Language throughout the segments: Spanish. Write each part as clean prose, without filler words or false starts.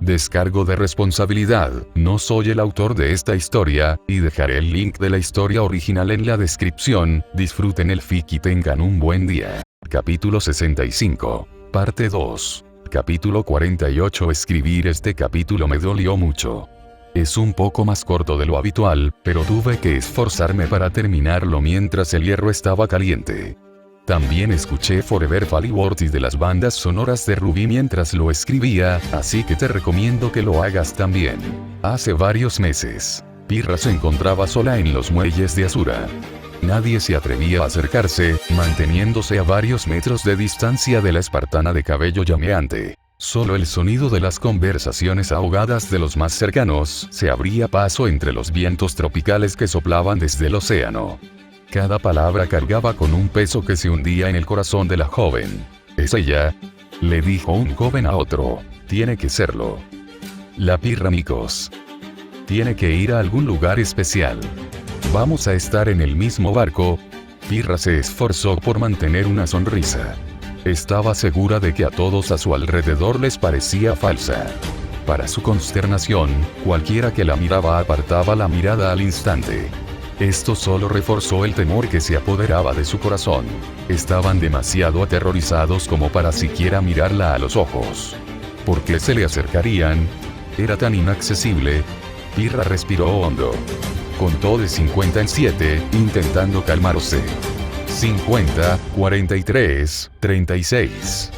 Descargo de responsabilidad, no soy el autor de esta historia, y dejaré el link de la historia original en la descripción. Disfruten el fic y tengan un buen día. Capítulo 65. Parte 2. Capítulo 48. Escribir este capítulo me dolió mucho. Es un poco más corto de lo habitual, pero tuve que esforzarme para terminarlo mientras el hierro estaba caliente. También escuché Forever Fallyworthy de las bandas sonoras de Ruby mientras lo escribía, así que te recomiendo que lo hagas también. Hace varios meses, Pirra se encontraba sola en los muelles de Asura. Nadie se atrevía a acercarse, manteniéndose a varios metros de distancia de la espartana de cabello llameante. Solo el sonido de las conversaciones ahogadas de los más cercanos se abría paso entre los vientos tropicales que soplaban desde el océano. Cada palabra cargaba con un peso que se hundía en el corazón de la joven. «¿Es ella?», le dijo un joven a otro. «Tiene que serlo. La Pirra, amigos. Tiene que ir a algún lugar especial. Vamos a estar en el mismo barco». Pirra se esforzó por mantener una sonrisa. Estaba segura de que a todos a su alrededor les parecía falsa. Para su consternación, cualquiera que la miraba apartaba la mirada al instante. Esto solo reforzó el temor que se apoderaba de su corazón. Estaban demasiado aterrorizados como para siquiera mirarla a los ojos. ¿Por qué se le acercarían? Era tan inaccesible. Pirra respiró hondo. Contó de 50 en 7, intentando calmarse. 50, 43, 36.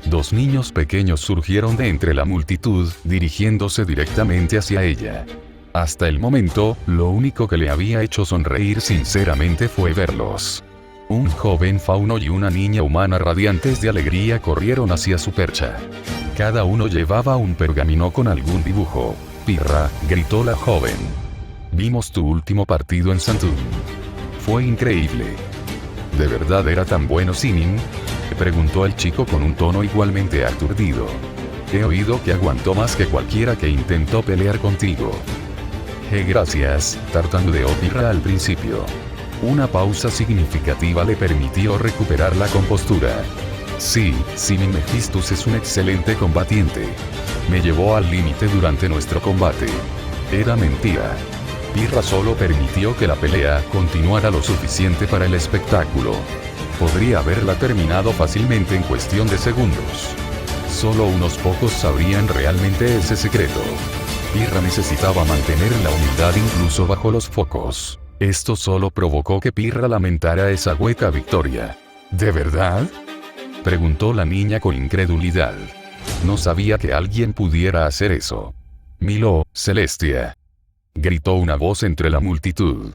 Dos niños pequeños surgieron de entre la multitud, dirigiéndose directamente hacia ella. Hasta el momento, lo único que le había hecho sonreír sinceramente fue verlos. Un joven fauno y una niña humana radiantes de alegría corrieron hacia su percha. Cada uno llevaba un pergamino con algún dibujo. «Pirra», gritó la joven. «Vimos tu último partido en Santún. Fue increíble». «¿De verdad era tan bueno Sinin?», preguntó el chico con un tono igualmente aturdido. «He oído que aguantó más que cualquiera que intentó pelear contigo». «Gracias», tartamudeó Pirra al principio. Una pausa significativa le permitió recuperar la compostura. «Sí, Sinin Mephistus es un excelente combatiente. Me llevó al límite durante nuestro combate». Era mentira. Pirra solo permitió que la pelea continuara lo suficiente para el espectáculo. Podría haberla terminado fácilmente en cuestión de segundos. Solo unos pocos sabrían realmente ese secreto. Pirra necesitaba mantener la humildad incluso bajo los focos. Esto solo provocó que Pirra lamentara esa hueca victoria. «¿De verdad?», preguntó la niña con incredulidad. No sabía que alguien pudiera hacer eso. «Milo, Celestia», gritó una voz entre la multitud.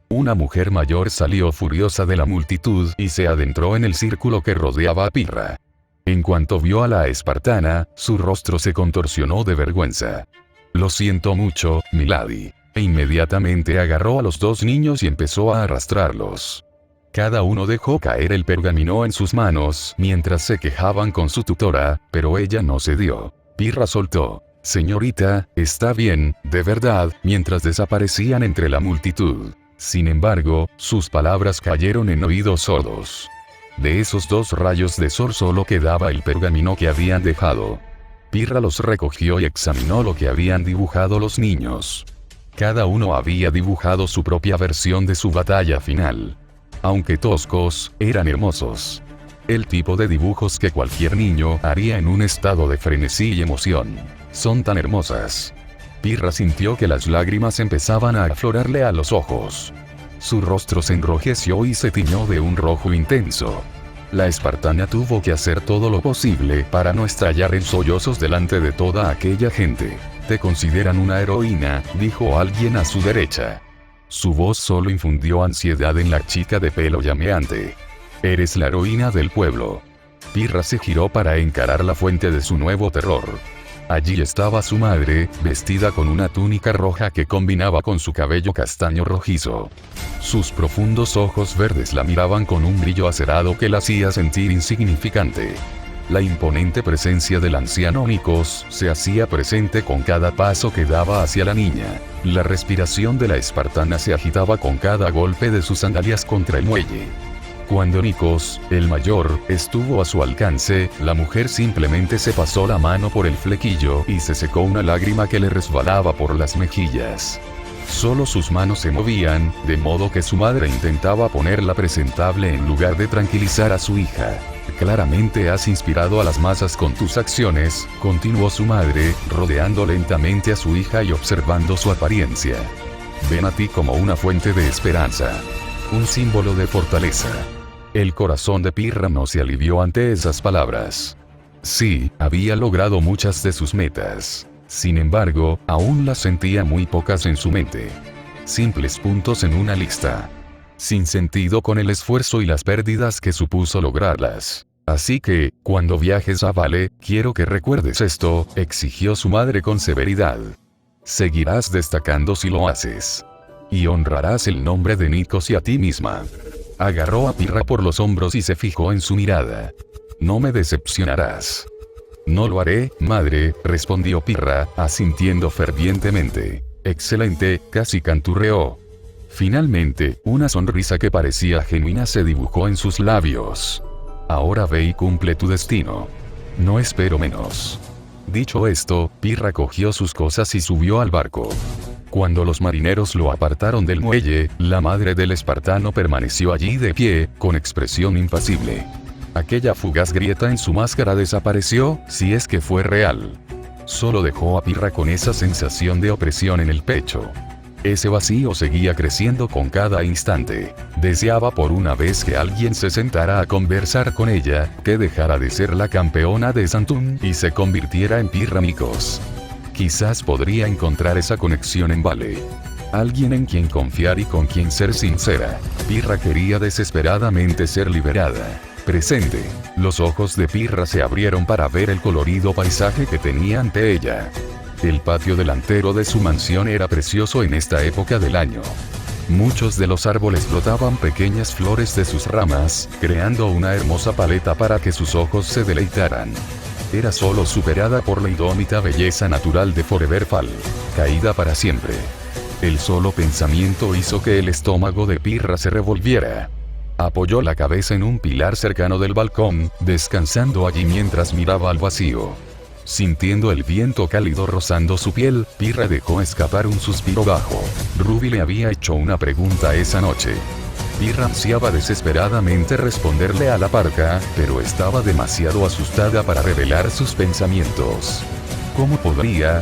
Una mujer mayor salió furiosa de la multitud y se adentró en el círculo que rodeaba a Pirra. En cuanto vio a la espartana, su rostro se contorsionó de vergüenza. «Lo siento mucho, milady», e inmediatamente agarró a los dos niños y empezó a arrastrarlos. Cada uno dejó caer el pergamino en sus manos mientras se quejaban con su tutora, pero ella no cedió. Pirra soltó. «Señorita, está bien, de verdad», mientras desaparecían entre la multitud. Sin embargo, sus palabras cayeron en oídos sordos. De esos dos rayos de sol solo quedaba el pergamino que habían dejado. Pirra los recogió y examinó lo que habían dibujado los niños. Cada uno había dibujado su propia versión de su batalla final. Aunque toscos, eran hermosos. El tipo de dibujos que cualquier niño haría en un estado de frenesí y emoción. Son tan hermosas. Pirra sintió que las lágrimas empezaban a aflorarle a los ojos. Su rostro se enrojeció y se tiñó de un rojo intenso. La espartana tuvo que hacer todo lo posible para no estallar en sollozos delante de toda aquella gente. «Te consideran una heroína», dijo alguien a su derecha. Su voz solo infundió ansiedad en la chica de pelo llameante. «Eres la heroína del pueblo». Pirra se giró para encarar la fuente de su nuevo terror. Allí estaba su madre, vestida con una túnica roja que combinaba con su cabello castaño rojizo. Sus profundos ojos verdes la miraban con un brillo acerado que la hacía sentir insignificante. La imponente presencia del anciano Nikos se hacía presente con cada paso que daba hacia la niña. La respiración de la espartana se agitaba con cada golpe de sus sandalias contra el muelle. Cuando Nikos, el mayor, estuvo a su alcance, la mujer simplemente se pasó la mano por el flequillo y se secó una lágrima que le resbalaba por las mejillas. Solo sus manos se movían, de modo que su madre intentaba ponerla presentable en lugar de tranquilizar a su hija. Claramente has inspirado a las masas con tus acciones, continuó su madre, rodeando lentamente a su hija y observando su apariencia. Ven a ti como una fuente de esperanza. Un símbolo de fortaleza. El corazón de Pirra no se alivió ante esas palabras. Sí, había logrado muchas de sus metas. Sin embargo, aún las sentía muy pocas en su mente. Simples puntos en una lista. Sin sentido con el esfuerzo y las pérdidas que supuso lograrlas. Así que, cuando viajes a Vale, quiero que recuerdes esto, exigió su madre con severidad. Seguirás destacando si lo haces. Y honrarás el nombre de Nikos y a ti misma. Agarró a Pirra por los hombros y se fijó en su mirada. No me decepcionarás. No lo haré, madre, respondió Pirra, asintiendo fervientemente. Excelente, casi canturreó. Finalmente, una sonrisa que parecía genuina se dibujó en sus labios. Ahora ve y cumple tu destino. No espero menos. Dicho esto, Pirra cogió sus cosas y subió al barco. Cuando los marineros lo apartaron del muelle, la madre del espartano permaneció allí de pie, con expresión impasible. Aquella fugaz grieta en su máscara desapareció, si es que fue real. Solo dejó a Pirra con esa sensación de opresión en el pecho. Ese vacío seguía creciendo con cada instante. Deseaba por una vez que alguien se sentara a conversar con ella, que dejara de ser la campeona de Santún y se convirtiera en Pirra Nikos. Quizás podría encontrar esa conexión en Vale. Alguien en quien confiar y con quien ser sincera. Pirra quería desesperadamente ser liberada. Presente. Los ojos de Pirra se abrieron para ver el colorido paisaje que tenía ante ella. El patio delantero de su mansión era precioso en esta época del año. Muchos de los árboles brotaban pequeñas flores de sus ramas, creando una hermosa paleta para que sus ojos se deleitaran. Era solo superada por la indómita belleza natural de Forever Fall, caída para siempre. El solo pensamiento hizo que el estómago de Pirra se revolviera. Apoyó la cabeza en un pilar cercano del balcón, descansando allí mientras miraba al vacío. Sintiendo el viento cálido rozando su piel, Pirra dejó escapar un suspiro bajo. Ruby le había hecho una pregunta esa noche. Pirra ansiaba desesperadamente responderle a la parca, pero estaba demasiado asustada para revelar sus pensamientos. ¿Cómo podría?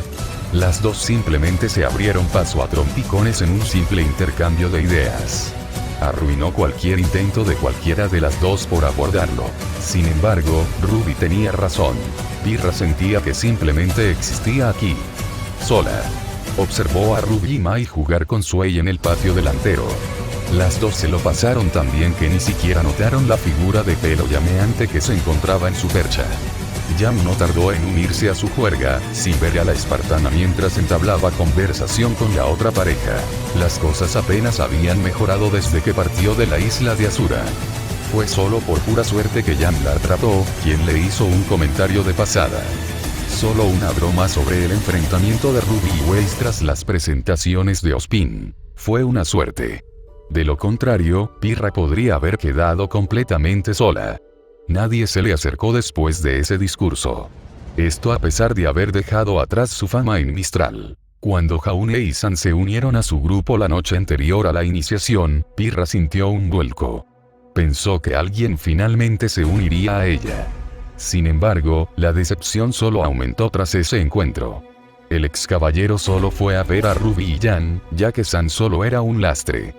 Las dos simplemente se abrieron paso a trompicones en un simple intercambio de ideas. Arruinó cualquier intento de cualquiera de las dos por abordarlo. Sin embargo, Ruby tenía razón. Pirra sentía que simplemente existía aquí. Sola. Observó a Ruby y Mai jugar con Shuei en el patio delantero. Las dos se lo pasaron tan bien que ni siquiera notaron la figura de pelo llameante que se encontraba en su percha. Yam no tardó en unirse a su juerga, sin ver a la espartana mientras entablaba conversación con la otra pareja. Las cosas apenas habían mejorado desde que partió de la isla de Asura. Fue solo por pura suerte que Yam la atrapó, quien le hizo un comentario de pasada. Solo una broma sobre el enfrentamiento de Ruby y Weiss tras las presentaciones de Ozpin. Fue una suerte. De lo contrario, Pirra podría haber quedado completamente sola. Nadie se le acercó después de ese discurso. Esto a pesar de haber dejado atrás su fama en Mistral. Cuando Jaune y San se unieron a su grupo la noche anterior a la iniciación, Pirra sintió un vuelco. Pensó que alguien finalmente se uniría a ella. Sin embargo, la decepción solo aumentó tras ese encuentro. El ex caballero solo fue a ver a Ruby y Jan, ya que San solo era un lastre.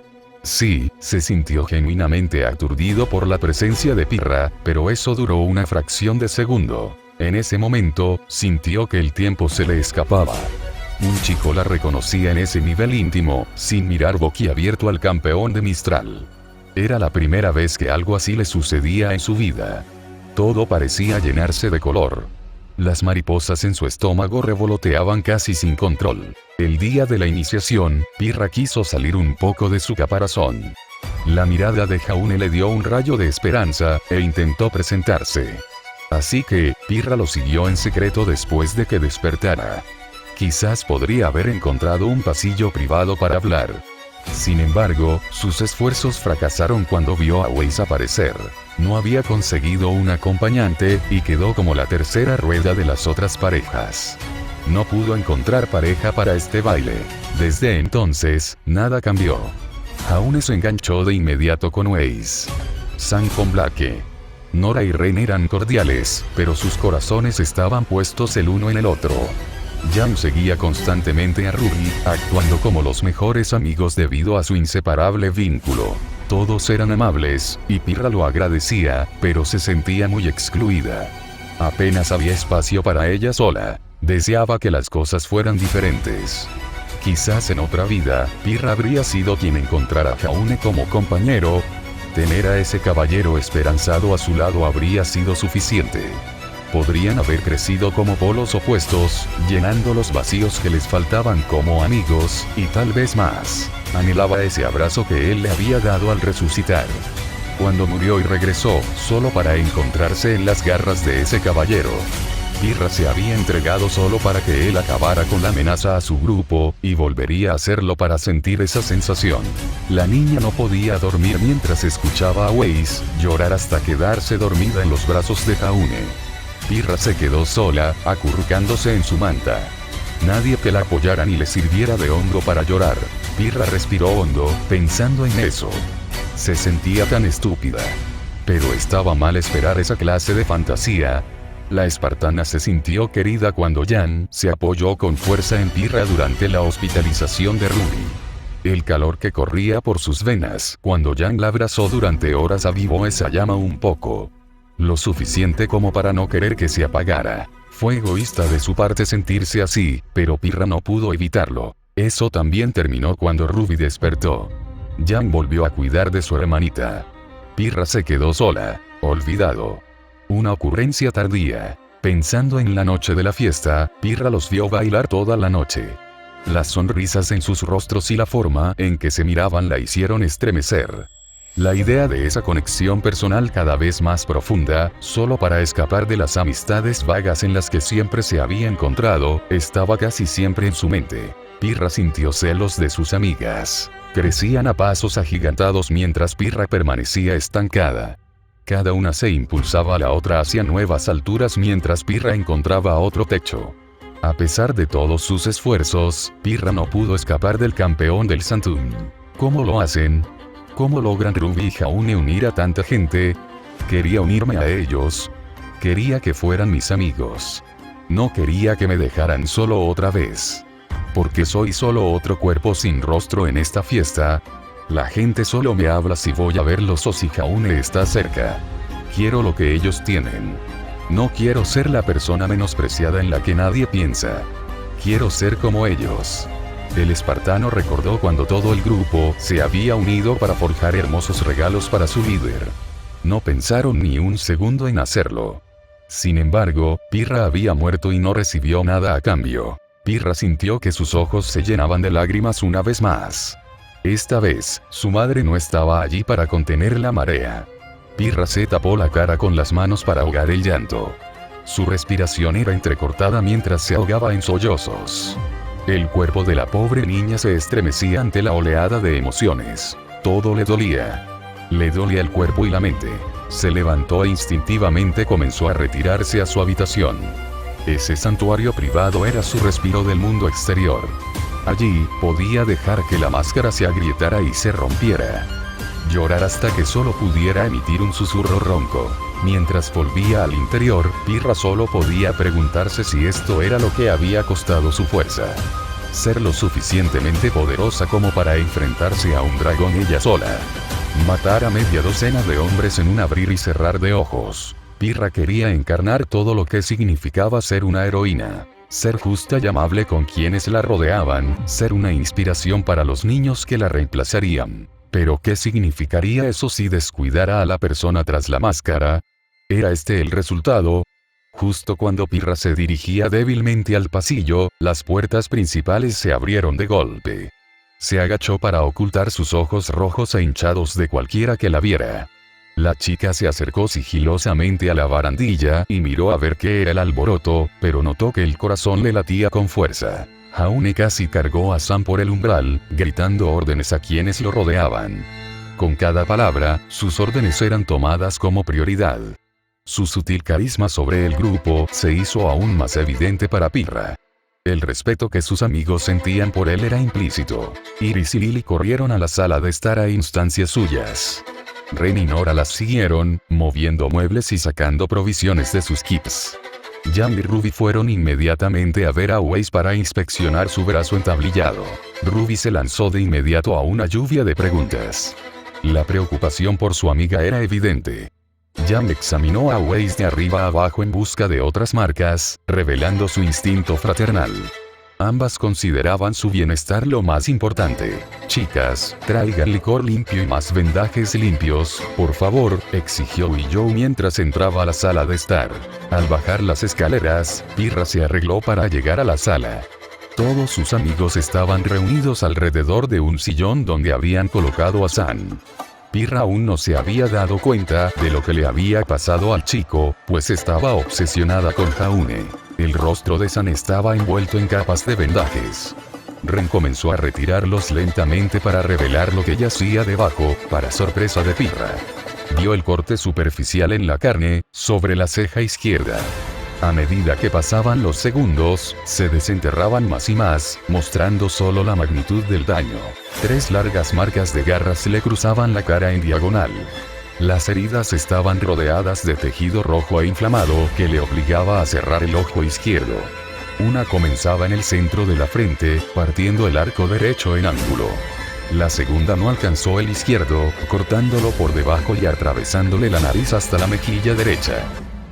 Sí, se sintió genuinamente aturdido por la presencia de Pirra, pero eso duró una fracción de segundo. En ese momento, sintió que el tiempo se le escapaba. Un chico la reconocía en ese nivel íntimo, sin mirar boquiabierto al campeón de Mistral. Era la primera vez que algo así le sucedía en su vida. Todo parecía llenarse de color. Las mariposas en su estómago revoloteaban casi sin control. El día de la iniciación, Pirra quiso salir un poco de su caparazón. La mirada de Jaune le dio un rayo de esperanza, e intentó presentarse. Así que, Pirra lo siguió en secreto después de que despertara. Quizás podría haber encontrado un pasillo privado para hablar. Sin embargo, sus esfuerzos fracasaron cuando vio a Weiss aparecer. No había conseguido un acompañante, y quedó como la tercera rueda de las otras parejas. No pudo encontrar pareja para este baile. Desde entonces, nada cambió. Jaune se enganchó de inmediato con Weiss. Sam con Blake. Nora y Ren eran cordiales, pero sus corazones estaban puestos el uno en el otro. Jan seguía constantemente a Ruby, actuando como los mejores amigos debido a su inseparable vínculo. Todos eran amables, y Pirra lo agradecía, pero se sentía muy excluida. Apenas había espacio para ella sola. Deseaba que las cosas fueran diferentes. Quizás en otra vida, Pirra habría sido quien encontrara a Jaune como compañero. Tener a ese caballero esperanzado a su lado habría sido suficiente. Podrían haber crecido como polos opuestos, llenando los vacíos que les faltaban como amigos, y tal vez más. Anhelaba ese abrazo que él le había dado al resucitar. Cuando murió y regresó, solo para encontrarse en las garras de ese caballero. Pirra se había entregado solo para que él acabara con la amenaza a su grupo, y volvería a hacerlo para sentir esa sensación. La niña no podía dormir mientras escuchaba a Weiss llorar hasta quedarse dormida en los brazos de Jaune. Pirra se quedó sola, acurrucándose en su manta. Nadie que la apoyara ni le sirviera de hombro para llorar. Pirra respiró hondo, pensando en eso. Se sentía tan estúpida. Pero estaba mal esperar esa clase de fantasía. La espartana se sintió querida cuando Jan se apoyó con fuerza en Pirra durante la hospitalización de Ruby. El calor que corría por sus venas cuando Jan la abrazó durante horas avivó esa llama un poco. Lo suficiente como para no querer que se apagara. Fue egoísta de su parte sentirse así, pero Pirra no pudo evitarlo. Eso también terminó cuando Ruby despertó. Jan volvió a cuidar de su hermanita. Pirra se quedó sola, olvidado. Una ocurrencia tardía. Pensando en la noche de la fiesta, Pirra los vio bailar toda la noche. Las sonrisas en sus rostros y la forma en que se miraban la hicieron estremecer. La idea de esa conexión personal cada vez más profunda, solo para escapar de las amistades vagas en las que siempre se había encontrado, estaba casi siempre en su mente. Pirra sintió celos de sus amigas. Crecían a pasos agigantados mientras Pirra permanecía estancada. Cada una se impulsaba a la otra hacia nuevas alturas mientras Pirra encontraba otro techo. A pesar de todos sus esfuerzos, Pirra no pudo escapar del campeón del Santum. ¿Cómo lo hacen? ¿Cómo logran Ruby y Jaune unir a tanta gente? Quería unirme a ellos. Quería que fueran mis amigos. No quería que me dejaran solo otra vez. Porque soy solo otro cuerpo sin rostro en esta fiesta. La gente solo me habla si voy a verlos o si Jaune está cerca. Quiero lo que ellos tienen. No quiero ser la persona menospreciada en la que nadie piensa. Quiero ser como ellos. El espartano recordó cuando todo el grupo se había unido para forjar hermosos regalos para su líder. No pensaron ni un segundo en hacerlo. Sin embargo, Pirra había muerto y no recibió nada a cambio. Pirra sintió que sus ojos se llenaban de lágrimas una vez más. Esta vez, su madre no estaba allí para contener la marea. Pirra se tapó la cara con las manos para ahogar el llanto. Su respiración era entrecortada mientras se ahogaba en sollozos. El cuerpo de la pobre niña se estremecía ante la oleada de emociones. Todo le dolía. Le dolía el cuerpo y la mente. Se levantó e instintivamente comenzó a retirarse a su habitación. Ese santuario privado era su respiro del mundo exterior. Allí, podía dejar que la máscara se agrietara y se rompiera. Llorar hasta que solo pudiera emitir un susurro ronco. Mientras volvía al interior, Pirra solo podía preguntarse si esto era lo que había costado su fuerza. Ser lo suficientemente poderosa como para enfrentarse a un dragón ella sola. Matar a media docena de hombres en un abrir y cerrar de ojos. Pirra quería encarnar todo lo que significaba ser una heroína. Ser justa y amable con quienes la rodeaban, ser una inspiración para los niños que la reemplazarían. Pero ¿qué significaría eso si descuidara a la persona tras la máscara? ¿Era este el resultado? Justo cuando Pirra se dirigía débilmente al pasillo, las puertas principales se abrieron de golpe. Se agachó para ocultar sus ojos rojos e hinchados de cualquiera que la viera. La chica se acercó sigilosamente a la barandilla y miró a ver qué era el alboroto, pero notó que el corazón le latía con fuerza. Jaune casi cargó a Sam por el umbral, gritando órdenes a quienes lo rodeaban. Con cada palabra, sus órdenes eran tomadas como prioridad. Su sutil carisma sobre el grupo se hizo aún más evidente para Pirra. El respeto que sus amigos sentían por él era implícito. Iris y Lily corrieron a la sala de estar a instancias suyas. Ren y Nora las siguieron, moviendo muebles y sacando provisiones de sus kits. Jan y Ruby fueron inmediatamente a ver a Weiss para inspeccionar su brazo entablillado. Ruby se lanzó de inmediato a una lluvia de preguntas. La preocupación por su amiga era evidente. Jan examinó a Weiss de arriba a abajo en busca de otras marcas, revelando su instinto fraternal. Ambas consideraban su bienestar lo más importante. Chicas, traigan licor limpio y más vendajes limpios, por favor, exigió Willow mientras entraba a la sala de estar. Al bajar las escaleras, Pirra se arregló para llegar a la sala. Todos sus amigos estaban reunidos alrededor de un sillón donde habían colocado a Sam. Pirra aún no se había dado cuenta de lo que le había pasado al chico, pues estaba obsesionada con Jaune. El rostro de Sam estaba envuelto en capas de vendajes. Ren comenzó a retirarlos lentamente para revelar lo que yacía debajo, para sorpresa de Pirra. Vio el corte superficial en la carne, sobre la ceja izquierda. A medida que pasaban los segundos, se desenterraban más y más, mostrando solo la magnitud del daño. 3 largas marcas de garras le cruzaban la cara en diagonal. Las heridas estaban rodeadas de tejido rojo e inflamado que le obligaba a cerrar el ojo izquierdo. Una comenzaba en el centro de la frente, partiendo el arco derecho en ángulo. La segunda no alcanzó el izquierdo, cortándolo por debajo y atravesándole la nariz hasta la mejilla derecha.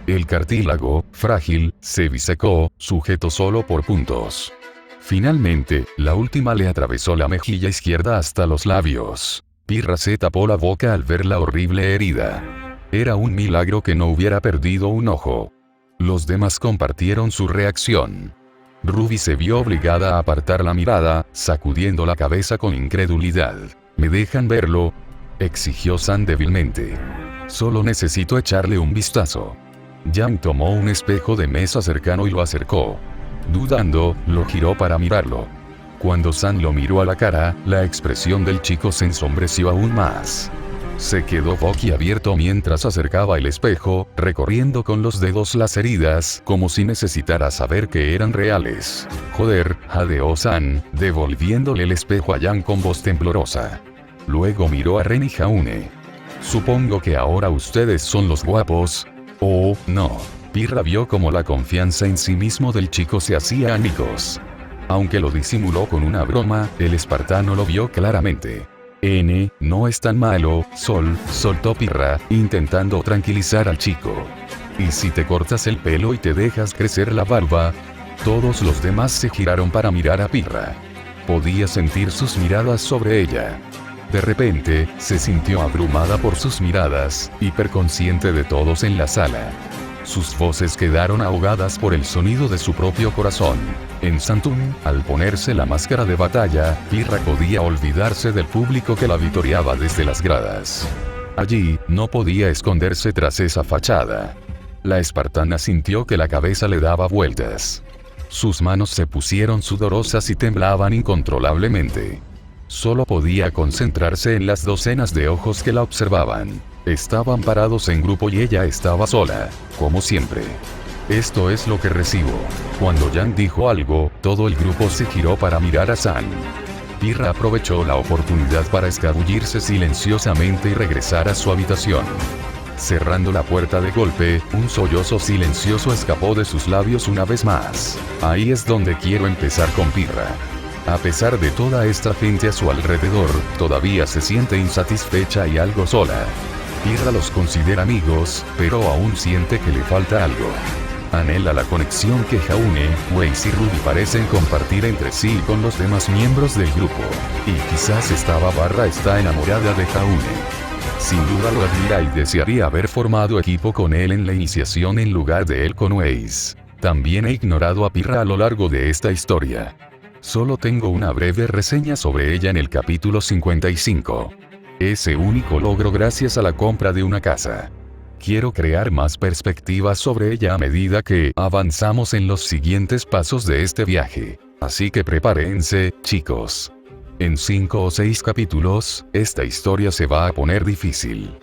El cartílago, frágil, se bisecó, sujeto solo por puntos. Finalmente, la última le atravesó la mejilla izquierda hasta los labios. Pirra se tapó la boca al ver la horrible herida. Era un milagro que no hubiera perdido un ojo. Los demás compartieron su reacción. Ruby se vio obligada a apartar la mirada, sacudiendo la cabeza con incredulidad. ¿Me dejan verlo?, exigió Sam débilmente. Solo necesito echarle un vistazo. Jan tomó un espejo de mesa cercano y lo acercó. Dudando, lo giró para mirarlo. Cuando Sam lo miró a la cara, la expresión del chico se ensombreció aún más. Se quedó boquiabierto mientras acercaba el espejo, recorriendo con los dedos las heridas, como si necesitara saber que eran reales. Joder, jadeó Sam, devolviéndole el espejo a Jan con voz temblorosa. Luego miró a Ren y Jaune. Supongo que ahora ustedes son los guapos. Oh, no. Pirra vio como la confianza en sí mismo del chico se hacía añicos. Aunque lo disimuló con una broma, el espartano lo vio claramente. No es tan malo, soltó Pirra, intentando tranquilizar al chico. ¿Y si te cortas el pelo y te dejas crecer la barba? Todos los demás se giraron para mirar a Pirra. Podía sentir sus miradas sobre ella. De repente, se sintió abrumada por sus miradas, hiperconsciente de todos en la sala. Sus voces quedaron ahogadas por el sonido de su propio corazón. En Santum, al ponerse la máscara de batalla, Pirra podía olvidarse del público que la vitoreaba desde las gradas. Allí, no podía esconderse tras esa fachada. La espartana sintió que la cabeza le daba vueltas. Sus manos se pusieron sudorosas y temblaban incontrolablemente. Solo podía concentrarse en las docenas de ojos que la observaban. Estaban parados en grupo y ella estaba sola, como siempre. Esto es lo que recibo. Cuando Jan dijo algo, todo el grupo se giró para mirar a Sam. Pirra aprovechó la oportunidad para escabullirse silenciosamente y regresar a su habitación. Cerrando la puerta de golpe, un sollozo silencioso escapó de sus labios una vez más. Ahí es donde quiero empezar con Pirra. A pesar de toda esta gente a su alrededor, todavía se siente insatisfecha y algo sola. Pirra los considera amigos, pero aún siente que le falta algo. Anhela la conexión que Jaune, Weiss y Ruby parecen compartir entre sí y con los demás miembros del grupo. Y quizás esta barra está enamorada de Jaune. Sin duda lo admira y desearía haber formado equipo con él en la iniciación en lugar de él con Weiss. También he ignorado a Pirra a lo largo de esta historia. Solo tengo una breve reseña sobre ella en el capítulo 55. ese único logro gracias a la compra de una casa. Quiero crear más perspectivas sobre ella a medida que avanzamos en los siguientes pasos de este viaje. Así que prepárense, chicos. En 5 o 6 capítulos, esta historia se va a poner difícil.